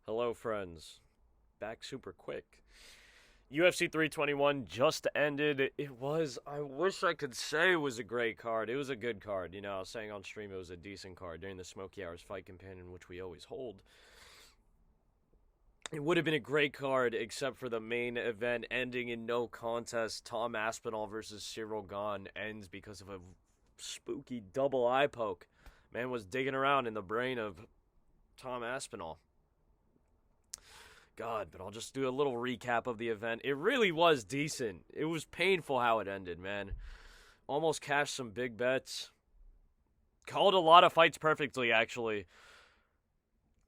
Hello, friends. Back super quick. UFC 321 just ended. I wish I could say it was a great card. It was a good card. I was saying on stream it was a decent card during the Smoky Hours Fight Companion, which we always hold. It would have been a great card except for the main event ending in no contest. Tom Aspinall versus Cyril Gane ends because of a spooky double eye poke. Man was digging around in the brain of Tom Aspinall. God, but I'll just do a little recap of the event. It really was decent. It was painful how it ended, man. Almost cashed some big bets. Called a lot of fights perfectly, actually.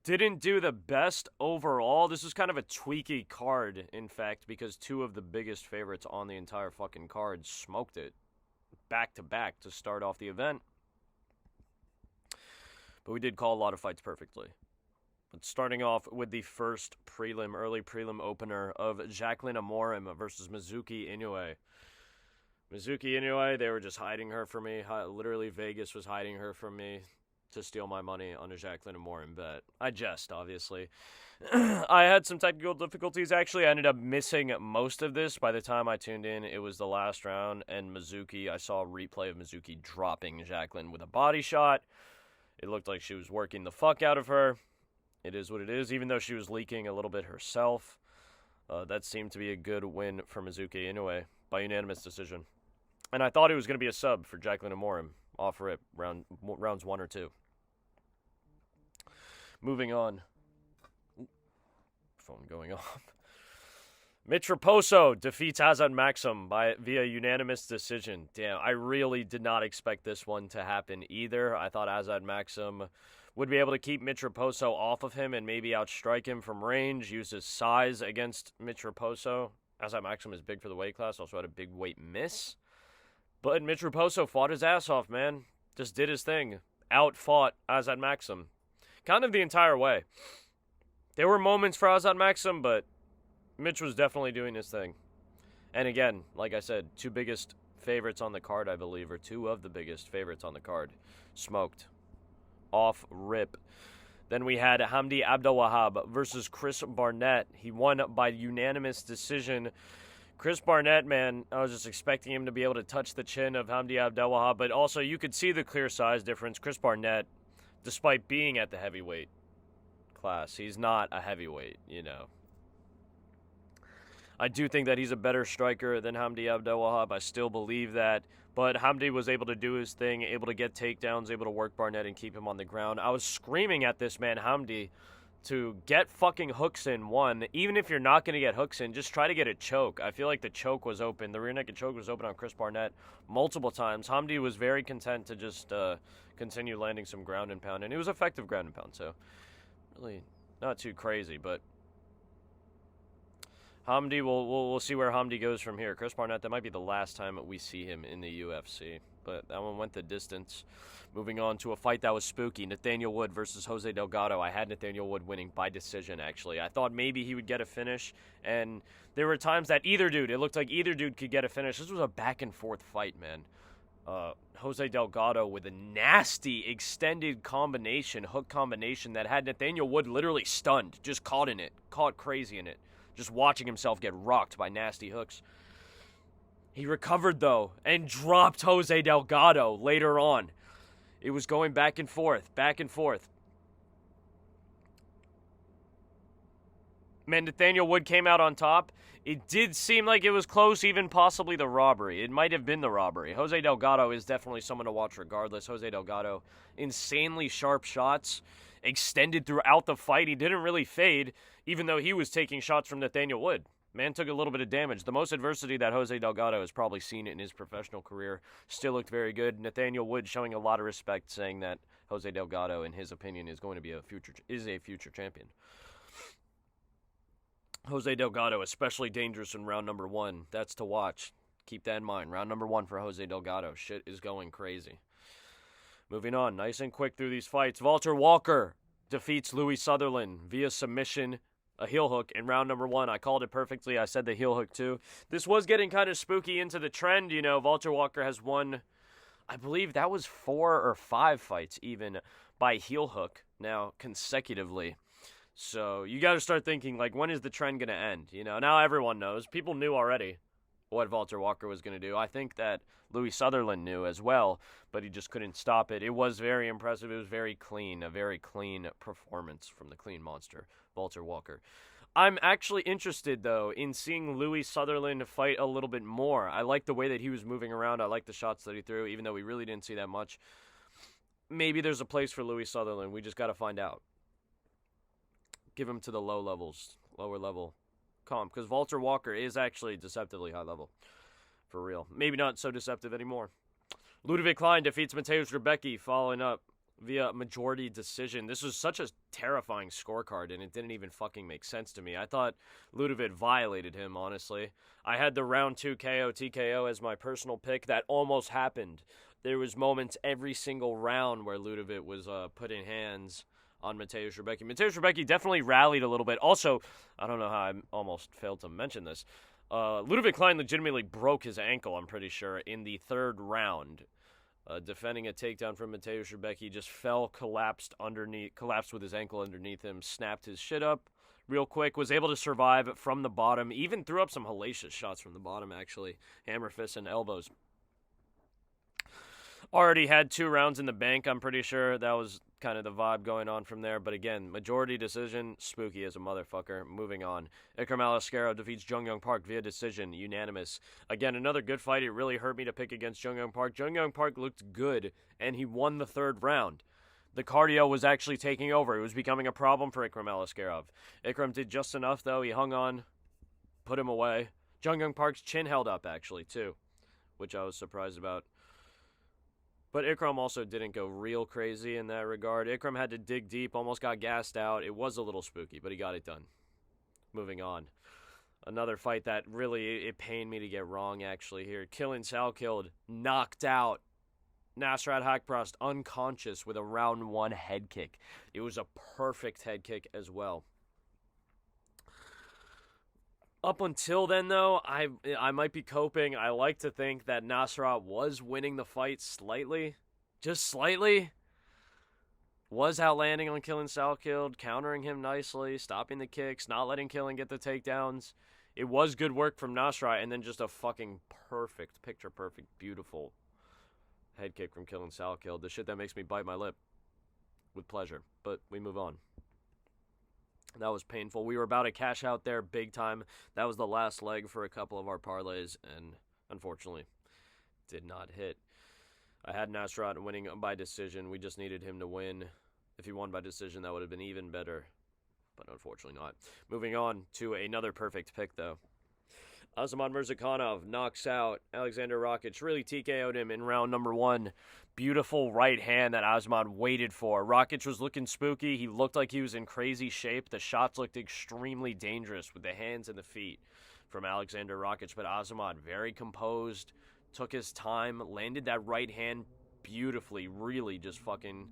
Didn't do the best overall. This was kind of a tweaky card, in fact, because two of the biggest favorites on the entire fucking card smoked it back to back to start off the event. But we did call a lot of fights perfectly. But starting off with the first early prelim opener of Jacqueline Amorim versus Mizuki Inoue. Mizuki Inoue, they were just hiding her from me. Literally, Vegas was hiding her from me to steal my money on a Jacqueline Amorim bet. I jest, obviously. I had some technical difficulties, actually. I ended up missing most of this. By the time I tuned in, it was the last round, and Mizuki, I saw a replay of Mizuki dropping Jacqueline with a body shot. It looked like she was working the fuck out of her. It is what it is, even though she was leaking a little bit herself. That seemed to be a good win for Mizuki Inoue by unanimous decision. And I thought it was going to be a sub for Jacqueline Amorim off rip, rounds 1 or 2. Moving on. Phone going off. Mitch Raposo defeats Azad Maxim via unanimous decision. Damn, I really did not expect this one to happen either. I thought Azad Maxim would be able to keep Mitch Raposo off of him and maybe outstrike him from range, use his size against Mitch Raposo. Azad Maxim is big for the weight class, also had a big weight miss. But Mitch Raposo fought his ass off, man. Just did his thing. Outfought Azad Maxim. Kind of the entire way. There were moments for Azad Maxim, but Mitch was definitely doing his thing. And again, like I said, two biggest favorites on the card, I believe, or two of the biggest favorites on the card, smoked. Off rip. Then we had Hamdi Abdelwahab versus Chris Barnett. He won by unanimous decision. Chris Barnett, man, I was just expecting him to be able to touch the chin of Hamdi Abdelwahab, but also you could see the clear size difference. Chris Barnett, despite being at the heavyweight class, he's not a heavyweight, I do think that he's a better striker than Hamdi Abdelwahab. I still believe that. But Hamdi was able to do his thing, able to get takedowns, able to work Barnett and keep him on the ground. I was screaming at this man, Hamdi, to get fucking hooks in, one. Even if you're not going to get hooks in, just try to get a choke. I feel like the choke was open. The rear naked choke was open on Chris Barnett multiple times. Hamdi was very content to just continue landing some ground and pound. And it was effective ground and pound, so really not too crazy, but Hamdi, we'll see where Hamdi goes from here. Chris Barnett, that might be the last time we see him in the UFC. But that one went the distance. Moving on to a fight that was spooky. Nathaniel Wood versus Jose Delgado. I had Nathaniel Wood winning by decision, actually. I thought maybe he would get a finish. And there were times that it looked like either dude could get a finish. This was a back-and-forth fight, man. Jose Delgado with a nasty extended hook combination that had Nathaniel Wood literally stunned. Just caught crazy in it. Just watching himself get rocked by nasty hooks. He recovered, though, and dropped Jose Delgado later on. It was going back and forth. Man, Nathaniel Wood came out on top. It did seem like it was close, even possibly the robbery. It might have been the robbery. Jose Delgado is definitely someone to watch regardless. Jose Delgado, insanely sharp shots, extended throughout the fight. He didn't really fade, even though he was taking shots from Nathaniel Wood. Man took a little bit of damage. The most adversity that Jose Delgado has probably seen in his professional career. Still looked very good. Nathaniel Wood showing a lot of respect, saying that Jose Delgado, in his opinion, is going to be a future champion. Jose Delgado, especially dangerous in round number 1. That's to watch. Keep that in mind. Round number 1 for Jose Delgado. Shit is going crazy. Moving on, nice and quick through these fights. Walter Walker defeats Louis Sutherland via submission, a heel hook in round number 1. I called it perfectly. I said the heel hook too. This was getting kind of spooky into the trend. Walter Walker has won, I believe that was 4 or 5 fights even by heel hook now consecutively. So you got to start thinking, like, when is the trend going to end? You know, now everyone knows. People knew already what Walter Walker was going to do. I think that Louis Sutherland knew as well, but he just couldn't stop it. It was very impressive. It was very clean, a very clean performance from the clean monster, Walter Walker. I'm actually interested, though, in seeing Louis Sutherland fight a little bit more. I like the way that he was moving around. I like the shots that he threw, even though we really didn't see that much. Maybe there's a place for Louis Sutherland. We just got to find out. Give him to the lower level comp, because Walter Walker is actually deceptively high level. For real. Maybe not so deceptive anymore. Ludovic Klein defeats Mateusz Rebecki, following up via majority decision. This was such a terrifying scorecard, and it didn't even fucking make sense to me. I thought Ludovic violated him, honestly. I had the round 2 KO TKO as my personal pick. That almost happened. There was moments every single round where Ludovic was putting hands on Mateusz Rebecki. Mateusz Rebecki definitely rallied a little bit. Also, I don't know how I almost failed to mention this. Ludovic Klein legitimately broke his ankle, I'm pretty sure, in the third round. Defending a takedown from Mateusz Rebecki, just collapsed with his ankle underneath him, snapped his shit up real quick, was able to survive from the bottom, even threw up some hellacious shots from the bottom, actually. Hammer fists and elbows. Already had 2 rounds in the bank, I'm pretty sure. That was kind of the vibe going on from there. But again, majority decision, spooky as a motherfucker. Moving on. Ikram Alascaro defeats Jung Young Park via decision, unanimous. Again, another good fight. It really hurt me to pick against Jung Young Park. Jung Young Park looked good, and he won the 3rd round. The cardio was actually taking over. It was becoming a problem for Ikram Alaskarov. Ikram did just enough, though. He hung on, put him away. Jung Young Park's chin held up, actually, too, which I was surprised about. But Ikram also didn't go real crazy in that regard. Ikram had to dig deep, almost got gassed out. It was a little spooky, but he got it done. Moving on. Another fight that really, it pained me to get wrong, actually, here. Killing Salkilled, knocked out Nasrat Hakprost unconscious with a round 1 head kick. It was a perfect head kick as well. Up until then, though, I might be coping. I like to think that Nasrat was winning the fight slightly. Just slightly. Was outlanding on Killing Salkilled, countering him nicely, stopping the kicks, not letting Killing get the takedowns. It was good work from Nasrat, and then just a fucking perfect, picture-perfect, beautiful head kick from Killing Salkilled. The shit that makes me bite my lip with pleasure. But we move on. That was painful. We were about to cash out there big time. That was the last leg for a couple of our parlays, and unfortunately, did not hit. I had Nasrat winning by decision. We just needed him to win. If he won by decision, that would have been even better, but unfortunately not. Moving on to another perfect pick, though. Azamat Murzakanov knocks out Alexander Rakic. Really TKO'd him in round number 1. Beautiful right hand that Azamat waited for. Rakic was looking spooky. He looked like he was in crazy shape. The shots looked extremely dangerous with the hands and the feet from Alexander Rakic. But Azamat, very composed, took his time, landed that right hand beautifully. Really just fucking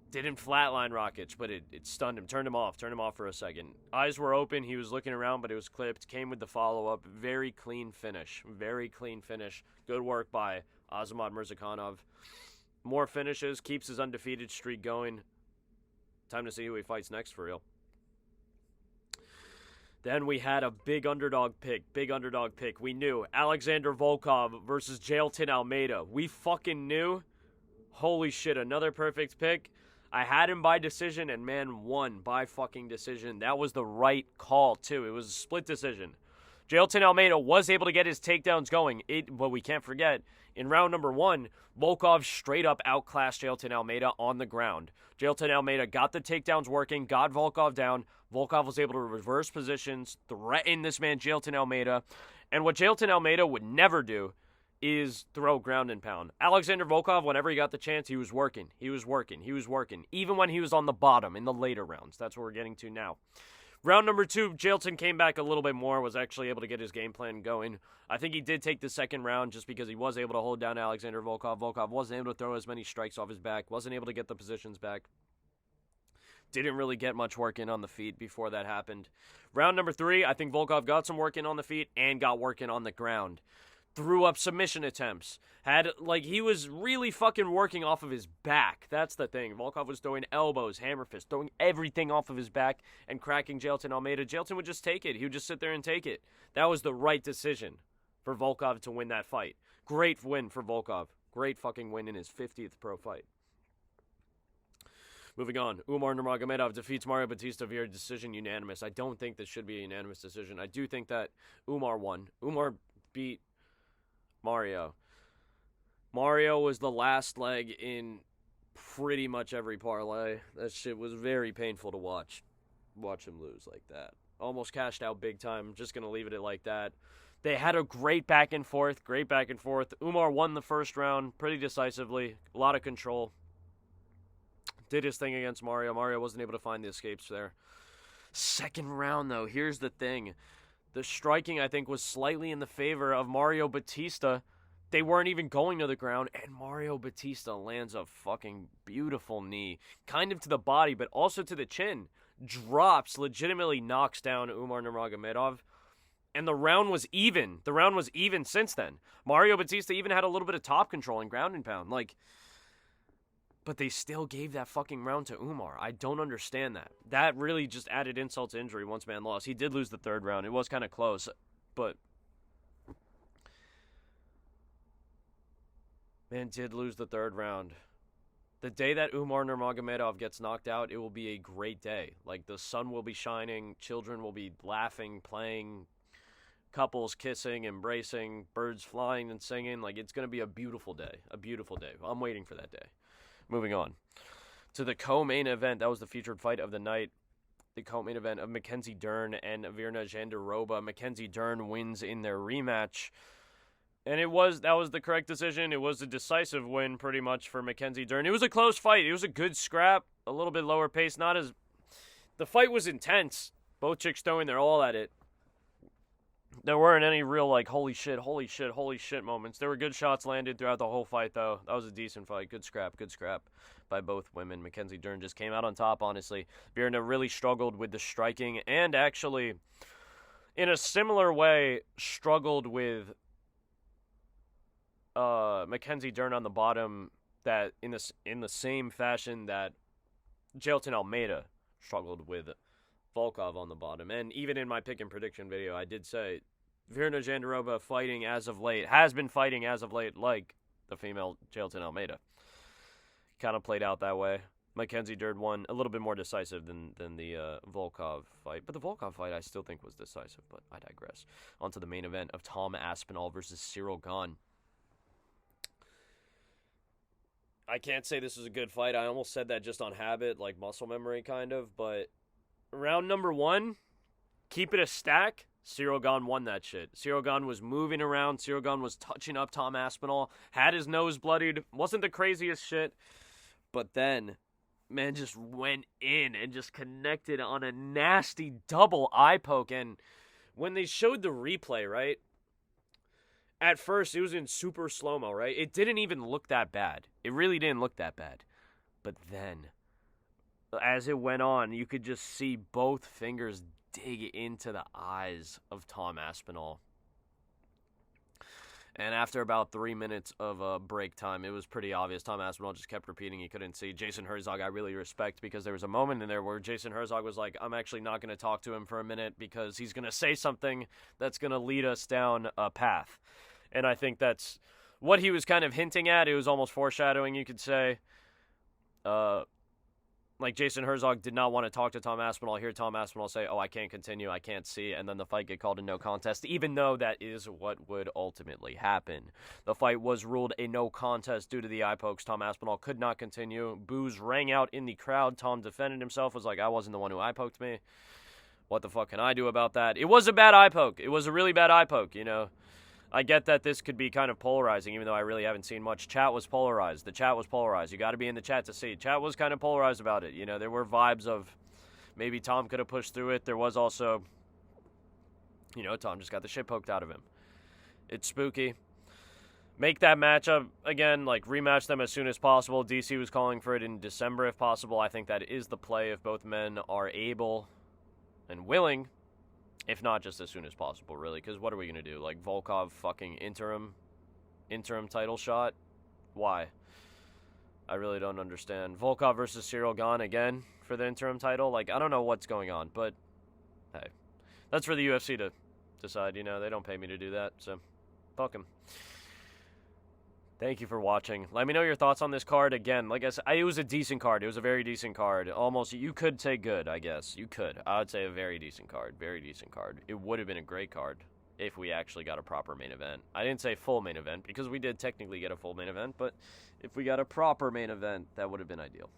didn't flatline Rakic, but it stunned him, turned him off for a second. Eyes were open, he was looking around, but it was clipped. Came with the follow-up. Very clean finish. Good work by Azamat Murzakanov. More finishes, keeps his undefeated streak going. Time to see who he fights next for real. Then we had a big underdog pick. We knew Alexander Volkov versus Jailton Almeida. We fucking knew. Holy shit, another perfect pick. I had him by decision, and man won by fucking decision. That was the right call, too. It was a split decision. Jailton Almeida was able to get his takedowns going. But we can't forget, in round number 1, Volkov straight up outclassed Jailton Almeida on the ground. Jailton Almeida got the takedowns working, got Volkov down. Volkov was able to reverse positions, threaten this man Jailton Almeida. And what Jailton Almeida would never do is throw ground and pound. Alexander Volkov, whenever he got the chance, he was working. Even when he was on the bottom in the later rounds. That's what we're getting to now. Round number 2, Jailton came back a little bit more, was actually able to get his game plan going. I think he did take the second round just because he was able to hold down Alexander Volkov. Volkov wasn't able to throw as many strikes off his back, wasn't able to get the positions back. Didn't really get much work in on the feet before that happened. Round number 3, I think Volkov got some work in on the feet and got work in on the ground. threw up submission attempts. He was really fucking working off of his back. That's the thing. Volkov was throwing elbows, hammer fists, throwing everything off of his back and cracking Jailton Almeida. Jailton would just take it. He would just sit there and take it. That was the right decision for Volkov to win that fight. Great win for Volkov. Great fucking win in his 50th pro fight. Moving on, Umar Nurmagomedov defeats Mario Batista via decision unanimous. I don't think this should be a unanimous decision. I do think that Umar won. Umar beat Mario. Mario was the last leg in pretty much every parlay. That shit was very painful to watch. Watch him lose like that. Almost cashed out big time. Just going to leave it at like that. They had a great back and forth. Umar won the first round pretty decisively. A lot of control. Did his thing against Mario. Mario wasn't able to find the escapes there. Second round, though, here's the thing. The striking, I think, was slightly in the favor of Mario Batista. They weren't even going to the ground, and Mario Batista lands a fucking beautiful knee. Kind of to the body, but also to the chin. Drops, legitimately knocks down Umar Nurmagomedov. And the round was even. The round was even since then. Mario Batista even had a little bit of top control and ground and pound. But they still gave that fucking round to Umar. I don't understand that. That really just added insult to injury once man lost. He did lose the third round. It was kind of close. But man did lose the third round. The day that Umar Nurmagomedov gets knocked out, it will be a great day. The sun will be shining. Children will be laughing, playing. Couples kissing, embracing. Birds flying and singing. It's going to be a beautiful day. A beautiful day. I'm waiting for that day. Moving on to the co-main event. That was the featured fight of the night. The co-main event of Mackenzie Dern and Virna Jandiroba. Mackenzie Dern wins in their rematch. And that was the correct decision. It was a decisive win pretty much for Mackenzie Dern. It was a close fight. It was a good scrap. A little bit lower pace. The fight was intense. Both chicks throwing their all at it. There weren't any real, holy shit moments. There were good shots landed throughout the whole fight, though. That was a decent fight. Good scrap by both women. Mackenzie Dern just came out on top, honestly. Virna really struggled with the striking and actually, in a similar way, struggled with Mackenzie Dern on the bottom that in the same fashion that Jailton Almeida struggled with Volkov on the bottom. And even in my pick and prediction video, I did say Virna Jandiroba has been fighting as of late like the female Jailton Almeida. Kind of played out that way. Mackenzie Dern won a little bit more decisive than the Volkov fight. But the Volkov fight I still think was decisive, but I digress. On to the main event of Tom Aspinall versus Cyril Gane. I can't say this was a good fight. I almost said that just on habit, muscle memory kind of, but round number 1, keep it a stack. Cyril Gane won that shit. Cyril Gane was moving around. Cyril Gane was touching up Tom Aspinall. Had his nose bloodied. Wasn't the craziest shit. But then, man just went in and just connected on a nasty double eye poke. And when they showed the replay, right? At first, it was in super slow-mo, right? It didn't even look that bad. It really didn't look that bad. But then, as it went on, you could just see both fingers dig into the eyes of Tom Aspinall. And after about 3 minutes of break time, it was pretty obvious. Tom Aspinall just kept repeating he couldn't see. Jason Herzog, I really respect, because there was a moment in there where Jason Herzog was like, I'm actually not going to talk to him for a minute because he's going to say something that's going to lead us down a path. And I think that's what he was kind of hinting at. It was almost foreshadowing, you could say. Jason Herzog did not want to talk to Tom Aspinall. Hear Tom Aspinall say, I can't continue, I can't see, and then the fight get called a no contest, even though that is what would ultimately happen. The fight was ruled a no contest due to the eye pokes. Tom Aspinall could not continue. Boos rang out in the crowd. Tom defended himself, was like, I wasn't the one who eye poked me. What the fuck can I do about that? It was a bad eye poke. It was a really bad eye poke, I get that this could be kind of polarizing, even though I really haven't seen much. Chat was polarized. The chat was polarized. You got to be in the chat to see. Chat was kind of polarized about it. There were vibes of maybe Tom could have pushed through it. There was also, Tom just got the shit poked out of him. It's spooky. Make that matchup again, rematch them as soon as possible. DC was calling for it in December if possible. I think that is the play if both men are able and willing If not, just as soon as possible, really, because what are we going to do? Like, Volkov fucking interim title shot? Why? I really don't understand. Volkov versus Cyril Gane again for the interim title? Like, I don't know what's going on, but hey. That's for the UFC to decide, you know? They don't pay me to do that, so fuck them. Thank you for watching. Let me know your thoughts on this card. Again, like I said, it was a decent card. It was a very decent card. Almost, you could say good, I guess. You could. I would say a very decent card. Very decent card. It would have been a great card if we actually got a proper main event. I didn't say full main event because we did technically get a full main event, but if we got a proper main event, that would have been ideal.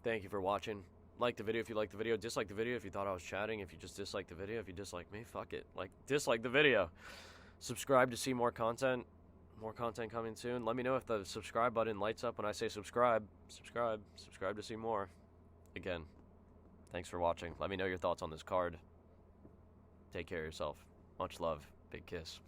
Thank you for watching. Like the video if you liked the video. Dislike the video if you thought I was chatting. If you just disliked the video. If you dislike me, fuck it. Like, dislike the video. Subscribe to see more content. More content coming soon. Let me know if the subscribe button lights up when I say subscribe. Subscribe to see more. Again, thanks for watching. Let me know your thoughts on this card. Take care of yourself. Much love. Big kiss.